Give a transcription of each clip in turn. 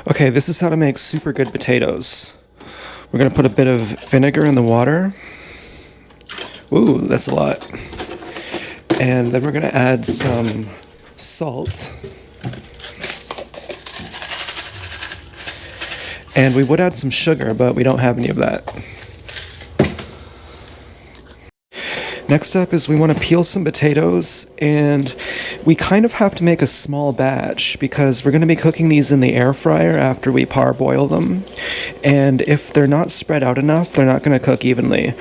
Okay, this is how to make super good potatoes. We're gonna put a bit of vinegar in the water. Ooh, that's a lot. And then we're gonna add some salt. And we would add some sugar, but we don't have any of that. Next up is we want to peel some potatoes, and we kind of have to make a small batch because we're going to be cooking these in the air fryer after we parboil them. And if they're not spread out enough, they're not going to cook evenly.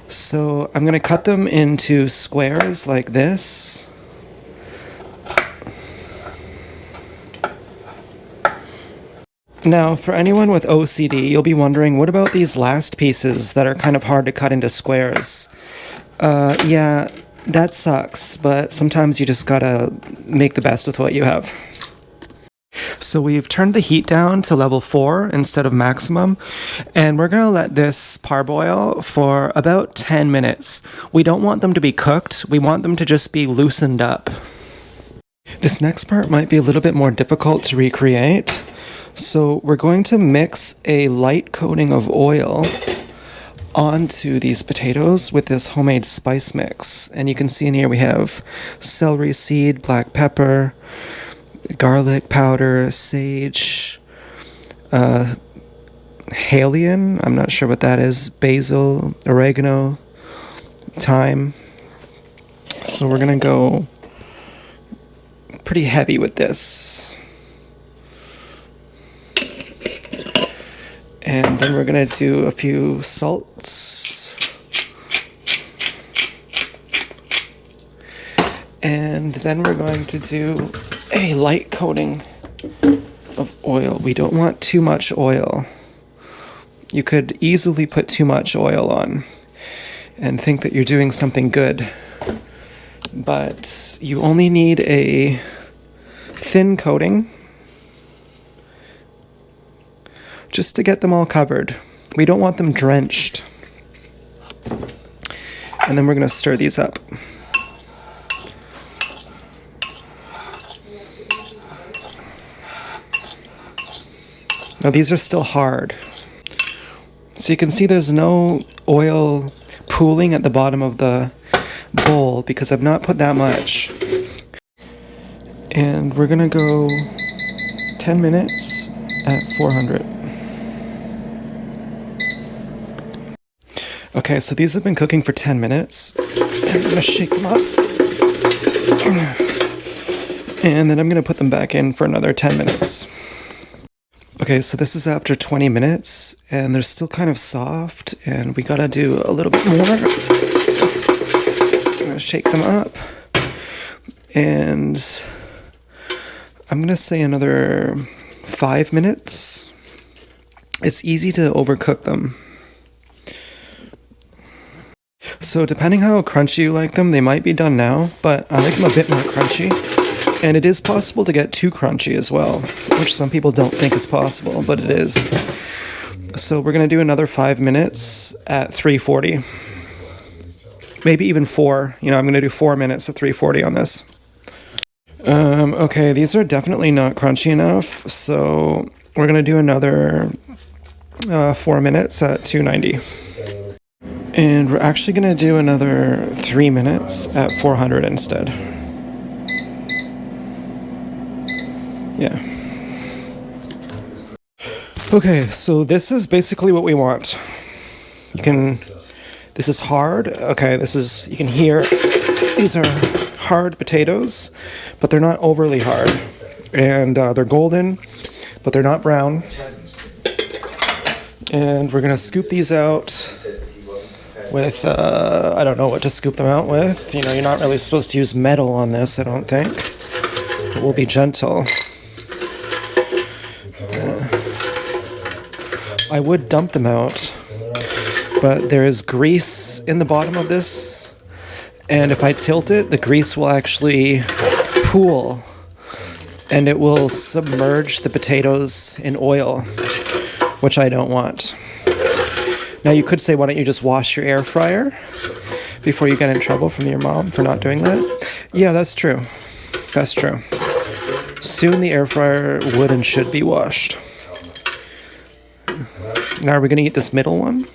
So I'm going to cut them into squares like this. Now, for anyone with OCD, you'll be wondering, what about these last pieces that are kind of hard to cut into squares? Yeah, that sucks, but sometimes you just gotta make the best with what you have. So we've turned the heat down to level 4 instead of maximum, and we're gonna let this parboil for about 10 minutes. We don't want them to be cooked, we want them to just be loosened up. This next part might be a little bit more difficult to recreate. So we're going to mix a light coating of oil onto these potatoes with this homemade spice mix. And you can see in here we have celery seed, black pepper, garlic powder, sage, Halion, I'm not sure what that is, basil, oregano, thyme. So we're gonna go pretty heavy with this. And then we're going to do a few salts. And then we're going to do a light coating of oil. We don't want too much oil. You could easily put too much oil on and think that you're doing something good. But you only need a thin coating, just to get them all covered. We don't want them drenched. And then we're going to stir these up. Now these are still hard. So you can see there's no oil pooling at the bottom of the bowl because I've not put that much. And we're going to go 10 minutes at 400. Okay, so these have been cooking for 10 minutes. And I'm going to shake them up. And then I'm going to put them back in for another 10 minutes. Okay, so this is after 20 minutes, and they're still kind of soft, and we got to do a little bit more. So I'm going to shake them up. And I'm going to say another 5 minutes. It's easy to overcook them. So depending how crunchy you like them, they might be done now, but I like them a bit more crunchy. And it is possible to get too crunchy as well, which some people don't think is possible, but it is. So we're going to do another 5 minutes at 340. Maybe even 4. You know, I'm going to do 4 minutes at 340 on this. Okay, these are definitely not crunchy enough, so we're going to do another 4 minutes at 290. And we're actually going to do another 3 minutes at 400 instead. Yeah. Okay, so this is basically what we want. This is hard. Okay, you can hear, these are hard potatoes, but they're not overly hard. And they're golden, but they're not brown. And we're going to scoop these out with, I don't know what to scoop them out with. You know, you're not really supposed to use metal on this, I don't think. But we'll be gentle. I would dump them out, but there is grease in the bottom of this, and if I tilt it, the grease will actually pool, and it will submerge the potatoes in oil, which I don't want. Now you could say, why don't you just wash your air fryer before you get in trouble from your mom for not doing that? Yeah, that's true. That's true. Soon the air fryer would and should be washed. Now are we going to eat this middle one?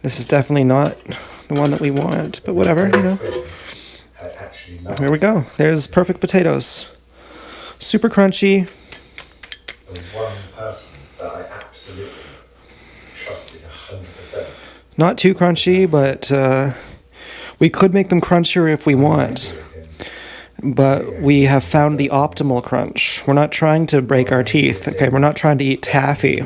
This is definitely not the one that we want, but whatever, you know. Here we go. There's perfect potatoes. Super crunchy. There's one person that I absolutely trusted 100%. Not too crunchy, but we could make them crunchier if we want. But we have found the optimal crunch. We're not trying to break our teeth, okay? We're not trying to eat taffy.